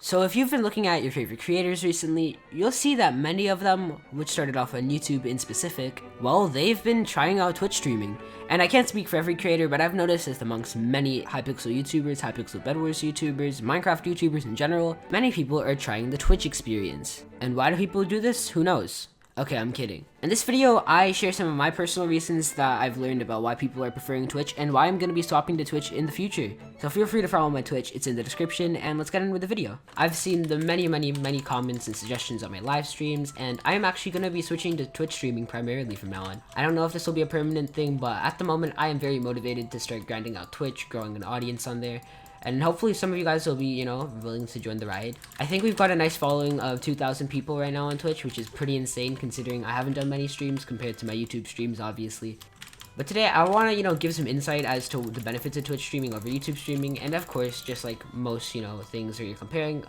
So if you've been looking at your favorite creators recently, you'll see that many of them, which started off on YouTube in specific, well, they've been trying out Twitch streaming. And I can't speak for every creator, but I've noticed this amongst many Hypixel YouTubers, Hypixel Bedwars YouTubers, Minecraft YouTubers in general, many people are trying the Twitch experience. And why do people do this? Who knows? Okay, I'm kidding. In this video, I share some of my personal reasons that I've learned about why people are preferring Twitch and why I'm going to be swapping to Twitch in the future. So feel free to follow my Twitch, it's in the description, and let's get in with the video. I've seen the many comments and suggestions on my live streams, and I am actually going to be switching to Twitch streaming primarily from now on. I don't know if this will be a permanent thing, but at the moment, I am very motivated to start grinding out Twitch, growing an audience on there. And hopefully some of you guys will be, willing to join the ride. I think we've got a nice following of 2,000 people right now on Twitch, which is pretty insane considering I haven't done many streams compared to my YouTube streams, obviously. But today I want to, give some insight as to the benefits of Twitch streaming over YouTube streaming. And of course, just like most, things where you're comparing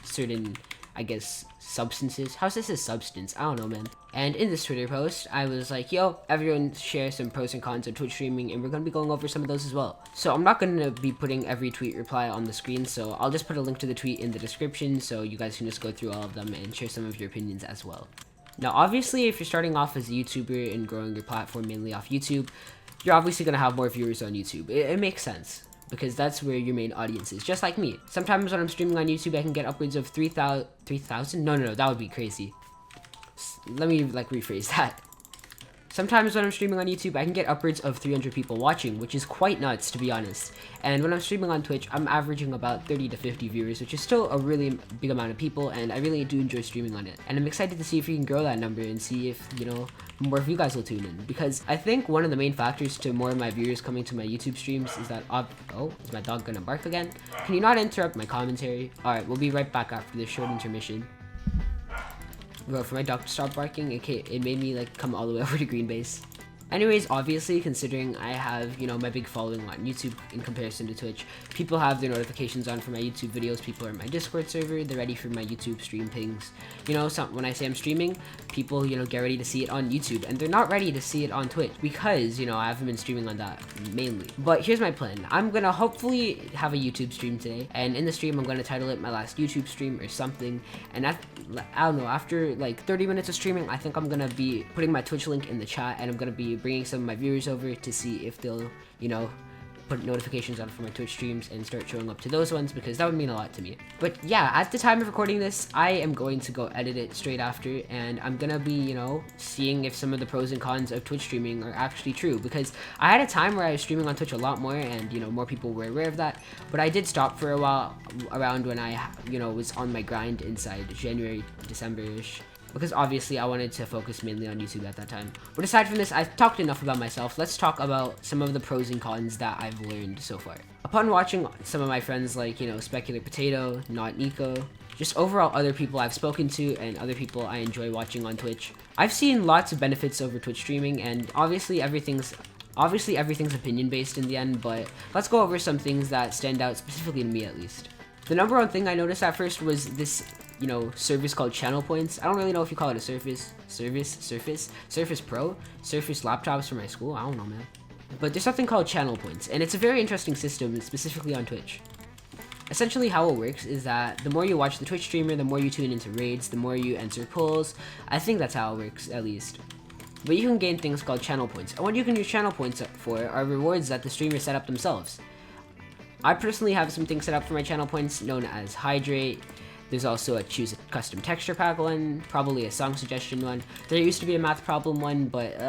certain, I guess, substances. How's this a substance? I don't know, man. And in this Twitter post, I was like, yo, everyone share some pros and cons of Twitch streaming, and we're going to be going over some of those as well. So I'm not going to be putting every tweet reply on the screen, so I'll just put a link to the tweet in the description, so you guys can just go through all of them and share some of your opinions as well. Now, obviously, if you're starting off as a YouTuber and growing your platform mainly off YouTube, you're obviously going to have more viewers on YouTube. It makes sense, because that's where your main audience is, just like me. Sometimes when I'm streaming on YouTube, I can get upwards of 3,000? No, that would be crazy. Let me, rephrase that. Sometimes when I'm streaming on YouTube, I can get upwards of 300 people watching, which is quite nuts, to be honest. And when I'm streaming on Twitch, I'm averaging about 30 to 50 viewers, which is still a really big amount of people, and I really do enjoy streaming on it. And I'm excited to see if we can grow that number and see if, more of you guys will tune in. Because I think one of the main factors to more of my viewers coming to my YouTube streams is that, oh, is my dog gonna bark again? Can you not interrupt my commentary? Alright, we'll be right back after this short intermission. Bro, for my dog to stop barking, it made me come all the way over to green base. Anyways, obviously, considering I have, my big following on YouTube in comparison to Twitch, people have their notifications on for my YouTube videos, people are in my Discord server, they're ready for my YouTube stream pings. When I say I'm streaming, people, get ready to see it on YouTube, and they're not ready to see it on Twitch, because, I haven't been streaming on that, mainly. But here's my plan. I'm gonna hopefully have a YouTube stream today, and in the stream, I'm gonna title it my last YouTube stream or something, and I don't know, after 30 minutes of streaming, I think I'm gonna be putting my Twitch link in the chat, and I'm gonna be bringing some of my viewers over to see if they'll, put notifications on for my Twitch streams and start showing up to those ones, because that would mean a lot to me. But yeah, at the time of recording this, I am going to go edit it straight after, and I'm gonna be, seeing if some of the pros and cons of Twitch streaming are actually true, because I had a time where I was streaming on Twitch a lot more, and, more people were aware of that, but I did stop for a while around when I, was on my grind inside January, December-ish. Because obviously I wanted to focus mainly on YouTube at that time. But aside from this, I've talked enough about myself. Let's talk about some of the pros and cons that I've learned so far. Upon watching some of my friends like, Specular Potato, Not Nico, just overall other people I've spoken to and other people I enjoy watching on Twitch, I've seen lots of benefits over Twitch streaming, and obviously everything's opinion based in the end, but let's go over some things that stand out specifically to me at least. The number one thing I noticed at first was this service called channel points. I don't really know if you call it a Surface Pro, Surface laptops for my school. I don't know, man. But there's something called channel points, and it's a very interesting system, specifically on Twitch. Essentially how it works is that the more you watch the Twitch streamer, the more you tune into raids, the more you enter polls. I think that's how it works, at least. But you can gain things called channel points, and what you can use channel points for are rewards that the streamer set up themselves. I personally have some things set up for my channel points known as Hydrate. There's also a choose a custom texture pack one, probably a song suggestion one. There used to be a math problem one, but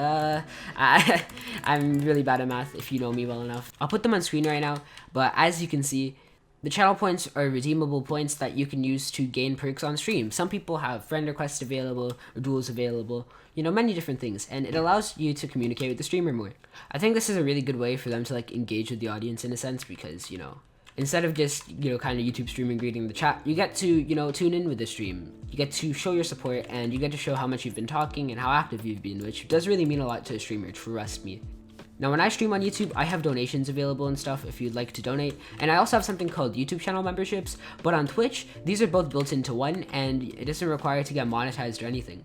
I'm really bad at math if you know me well enough. I'll put them on screen right now, but as you can see, the channel points are redeemable points that you can use to gain perks on stream. Some people have friend requests available, or duels available, many different things, and it allows you to communicate with the streamer more. I think this is a really good way for them to engage with the audience in a sense, because, instead of just, kind of YouTube streaming greeting the chat, you get to, tune in with the stream. You get to show your support, and you get to show how much you've been talking and how active you've been, which does really mean a lot to a streamer, trust me. Now, when I stream on YouTube, I have donations available and stuff if you'd like to donate, and I also have something called YouTube channel memberships, but on Twitch, these are both built into one, and it doesn't require to get monetized or anything.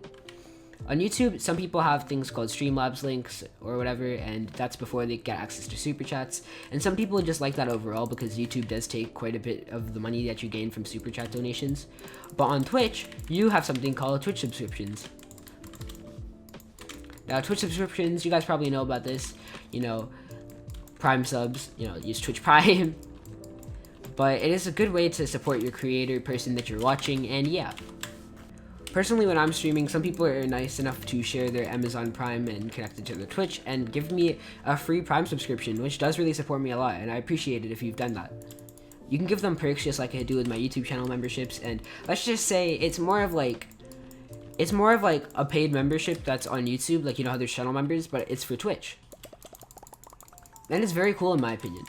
On YouTube, some people have things called Streamlabs links or whatever, and that's before they get access to super chats. And some people just like that overall because YouTube does take quite a bit of the money that you gain from super chat donations. But on Twitch, you have something called Twitch subscriptions. Now, Twitch subscriptions, you guys probably know about this, you know, Prime subs, you know, use Twitch Prime. But it is a good way to support your creator, person that you're watching, and yeah. Personally, when I'm streaming, some people are nice enough to share their Amazon Prime and connect it to their Twitch and give me a free Prime subscription, which does really support me a lot, and I appreciate it if you've done that. You can give them perks just like I do with my YouTube channel memberships, and let's just say it's more of like a paid membership that's on YouTube, like you know how there's channel members, but it's for Twitch. And it's very cool in my opinion.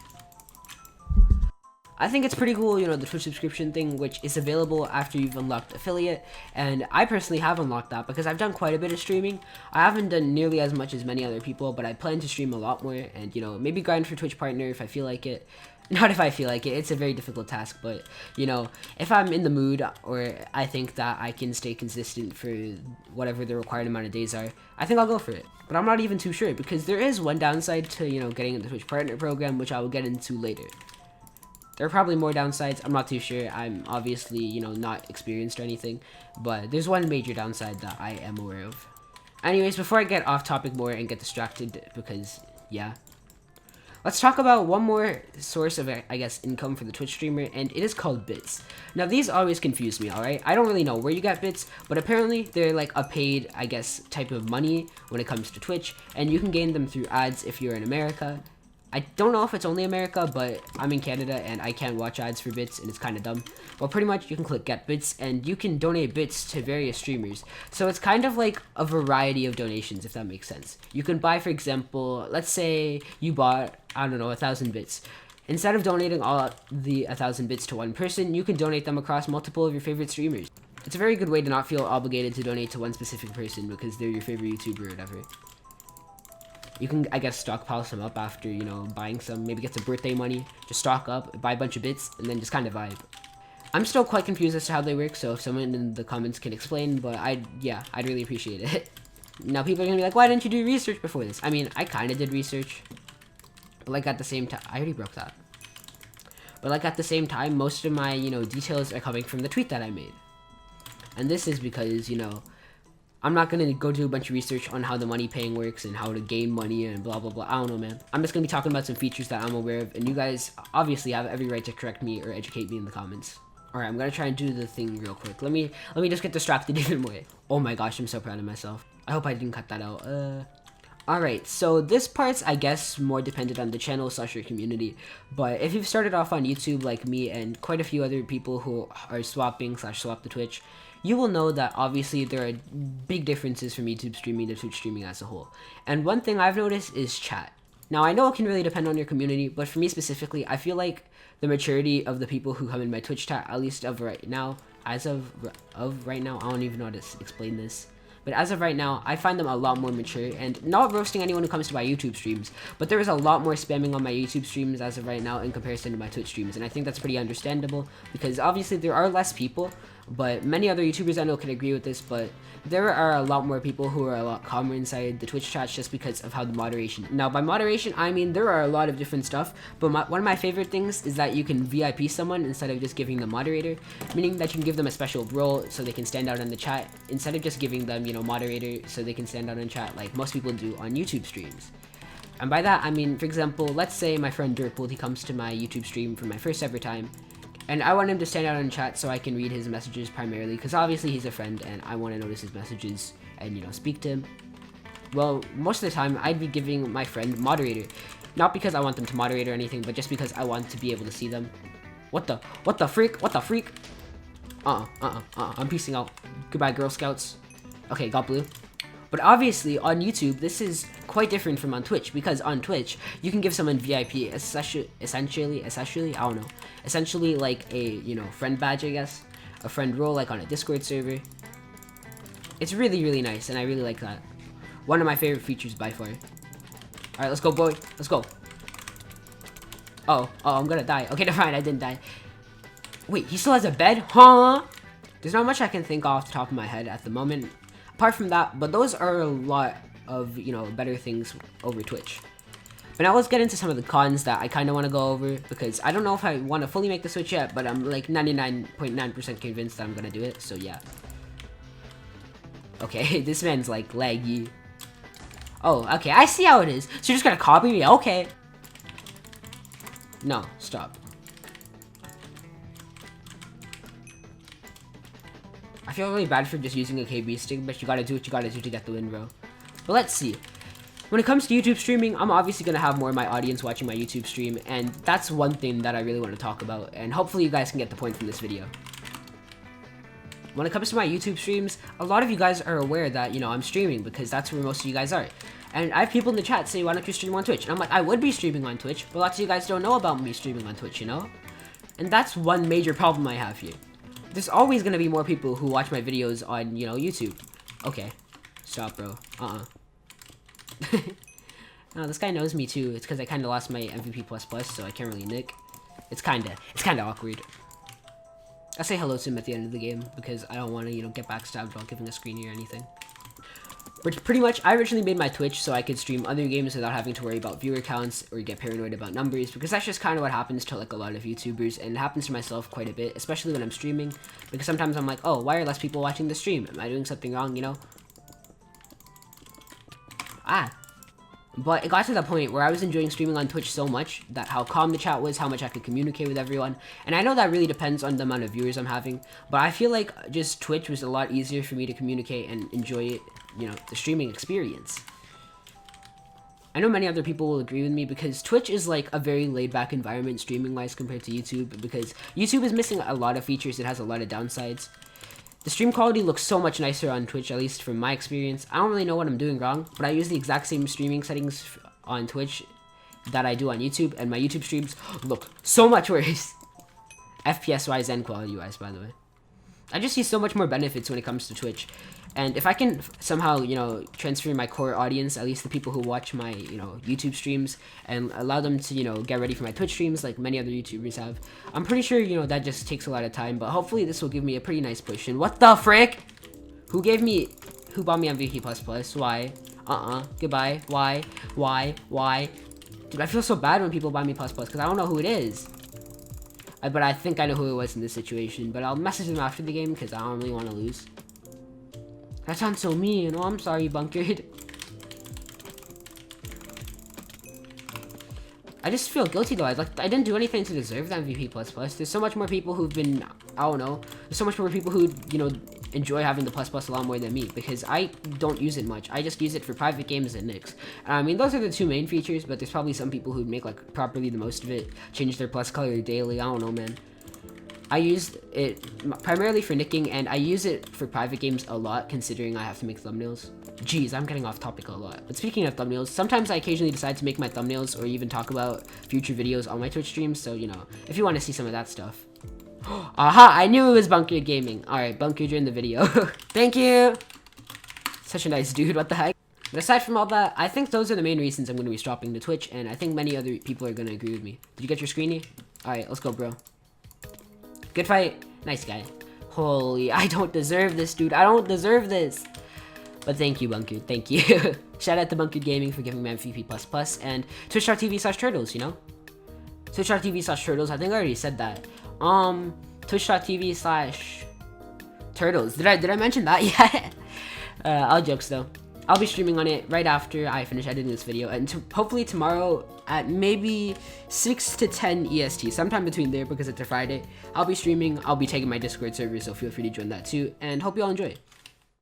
I think it's pretty cool, you know, the Twitch subscription thing, which is available after you've unlocked affiliate, and I personally have unlocked that because I've done quite a bit of streaming. I haven't done nearly as much as many other people, but I plan to stream a lot more, and, you know, maybe grind for Twitch partner if I feel like it. Not if I feel like it, it's a very difficult task, but, you know, if I'm in the mood, or I think that I can stay consistent for whatever the required amount of days are, I think I'll go for it. But I'm not even too sure, because there is one downside to, you know, getting in the Twitch partner program, which I will get into later. There are probably more downsides, I'm not too sure. I'm obviously, you know, not experienced or anything, but there's one major downside that I am aware of. Anyways, before I get off topic more and get distracted, because, yeah. Let's talk about one more source of, I guess, income for the Twitch streamer, and it is called bits. Now, these always confuse me, alright? I don't really know where you get bits, but apparently they're like a paid, I guess, type of money when it comes to Twitch, and you can gain them through ads if you're in America. I don't know if it's only America, but I'm in Canada and I can't watch ads for bits and it's kind of dumb. Well, pretty much you can click get bits and you can donate bits to various streamers. So it's kind of like a variety of donations, if that makes sense. You can buy, for example, let's say you bought, I don't know, 1,000 bits. Instead of donating all the 1,000 bits to one person, you can donate them across multiple of your favorite streamers. It's a very good way to not feel obligated to donate to one specific person because they're your favorite YouTuber or whatever. You can, I guess, stockpile some up after, you know, buying some, maybe get some birthday money, just stock up, buy a bunch of bits, and then just kind of vibe. I'm still quite confused as to how they work, so if someone in the comments can explain, but I'd really appreciate it. Now people are gonna be like, why didn't you do research before this? I mean, I kind of did research, but like at the same time, I already broke that. But like at the same time, most of my, you know, details are coming from the tweet that I made. And this is because, you know, I'm not going to go do a bunch of research on how the money paying works and how to gain money and blah, blah, blah. I don't know, man. I'm just going to be talking about some features that I'm aware of, and you guys obviously have every right to correct me or educate me in the comments. Alright, I'm going to try and do the thing real quick. Let me just get distracted even more. Oh my gosh, I'm so proud of myself. I hope I didn't cut that out. Alright, so this part's, I guess, more dependent on the channel / your community. But if you've started off on YouTube like me and quite a few other people who are swapping / swap the Twitch, you will know that obviously there are big differences from YouTube streaming to Twitch streaming as a whole. And one thing I've noticed is chat. Now, I know it can really depend on your community, but for me specifically, I feel like the maturity of the people who come in my Twitch chat, at least of right now, as of right now, I don't even know how to explain this. But as of right now, I find them a lot more mature, and not roasting anyone who comes to my YouTube streams, but there is a lot more spamming on my YouTube streams as of right now in comparison to my Twitch streams, and I think that's pretty understandable, because obviously there are less people, but many other YouTubers I know can agree with this, but there are a lot more people who are a lot calmer inside the Twitch chats just because of how the moderation. Now, by moderation, I mean there are a lot of different stuff, but one of my favorite things is that you can VIP someone instead of just giving them moderator, meaning that you can give them a special role so they can stand out in the chat, instead of just giving them, you know, moderator so they can stand out in chat like most people do on YouTube streams. And by that, I mean, for example, let's say my friend Dirtpool, he comes to my YouTube stream for my first ever time, and I want him to stand out in chat so I can read his messages primarily, because obviously he's a friend and I want to notice his messages and, you know, speak to him. Well, most of the time I'd be giving my friend moderator, not because I want them to moderate or anything, but just because I want to be able to see them. What the freak? I'm peacing out. Goodbye, Girl Scouts. Okay, got blue. But obviously, on YouTube, this is quite different from on Twitch, because on Twitch, you can give someone VIP, essentially, I don't know, essentially like a, you know, friend badge, I guess, a friend role, like on a Discord server. It's really, really nice, and I really like that. One of my favorite features by far. Alright, let's go, boy. Let's go. Oh, I'm gonna die. Okay, never mind, I didn't die. Wait, he still has a bed? Huh? There's not much I can think off the top of my head at the moment. apart from that, but those are a lot of, you know, better things over Twitch. But now let's get into some of the cons that I kind of want to go over, because I don't know if I want to fully make the switch yet, but I'm like 99.9% convinced that I'm going to do it, so yeah. Okay, this man's like laggy. Oh, okay, I see how it is. So you're just going to copy me? Okay. No, stop. I feel really bad for just using a KB stick, but you gotta do what you gotta do to get the win, bro. But let's see. When it comes to YouTube streaming, I'm obviously gonna have more of my audience watching my YouTube stream, and that's one thing that I really want to talk about, and hopefully you guys can get the point from this video. When it comes to my YouTube streams, a lot of you guys are aware that, you know, I'm streaming, because that's where most of you guys are. And I have people in the chat say, why don't you stream on Twitch? And I'm like, I would be streaming on Twitch, but lots of you guys don't know about me streaming on Twitch, you know? And that's one major problem I have here. There's always gonna be more people who watch my videos on, you know, YouTube. Okay. Stop, bro. No, this guy knows me too. It's because I kind of lost my MVP++, so I can't really nick. It's kind of awkward. I'll say hello to him at the end of the game, because I don't want to, you know, get backstabbed while giving a screenie or anything. But pretty much, I originally made my Twitch so I could stream other games without having to worry about viewer counts or get paranoid about numbers, because that's just kind of what happens to like a lot of YouTubers, and it happens to myself quite a bit, especially when I'm streaming, because sometimes I'm like, oh, why are less people watching the stream? Am I doing something wrong, you know? But it got to the point where I was enjoying streaming on Twitch so much that how calm the chat was, how much I could communicate with everyone. And I know that really depends on the amount of viewers I'm having, but I feel like just Twitch was a lot easier for me to communicate and enjoy it, you know, the streaming experience. I know many other people will agree with me, because Twitch is like a very laid-back environment streaming-wise compared to YouTube, because YouTube is missing a lot of features. It has a lot of downsides. The stream quality looks so much nicer on Twitch, at least from my experience. I don't really know what I'm doing wrong, but I use the exact same streaming settings on Twitch that I do on YouTube, and my YouTube streams look so much worse. FPS-wise and quality-wise, by the way. I just see so much more benefits when it comes to Twitch. And if I can somehow, you know, transfer my core audience, at least the people who watch my, you know, YouTube streams, and allow them to, you know, get ready for my Twitch streams like many other YouTubers have, I'm pretty sure, you know, that just takes a lot of time, but hopefully this will give me a pretty nice push. And what the frick? Who bought me MVP++? Why? Goodbye. Why? Dude, I feel so bad when people buy me plus, because I don't know who it is. But I think I know who it was in this situation, but I'll message them after the game, because I don't really want to lose. That sounds so mean. Oh, I'm sorry, Bunkered. I just feel guilty though. I didn't do anything to deserve the MVP++. There's so much more people who've been, I don't know. There's so much more people who, you know, enjoy having the plus a lot more than me, because I don't use it much. I just use it for private games and nicks. I mean, those are the two main features, but there's probably some people who'd make like properly the most of it, change their plus color daily. I don't know, man. I used it primarily for nicking, and I use it for private games a lot, considering I have to make thumbnails. Jeez, I'm getting off topic a lot. But speaking of thumbnails, sometimes I occasionally decide to make my thumbnails or even talk about future videos on my Twitch streams, so, you know, if you want to see some of that stuff. Aha, I knew it was Bunkered Gaming. Alright, Bunkered, you're in the video. Thank you! Such a nice dude, what the heck? But aside from all that, I think those are the main reasons I'm going to be stopping to Twitch, and I think many other people are going to agree with me. Did you get your screenie? Alright, let's go, bro. Good fight. Nice guy. Holy, I don't deserve this, dude. I don't deserve this. But thank you, Bunkered. Thank you. Shout out to Bunkered Gaming for giving me MVP++, and twitch.tv/turtles, you know? Twitch.tv/turtles. I think I already said that. Twitch.tv/turtles. Did I mention that? Yeah. All jokes though. I'll be streaming on it right after I finish editing this video, and hopefully tomorrow at maybe 6 to 10 EST, sometime between there, because it's a Friday. I'll be streaming. I'll be taking my Discord server, so feel free to join that too, and hope you all enjoy.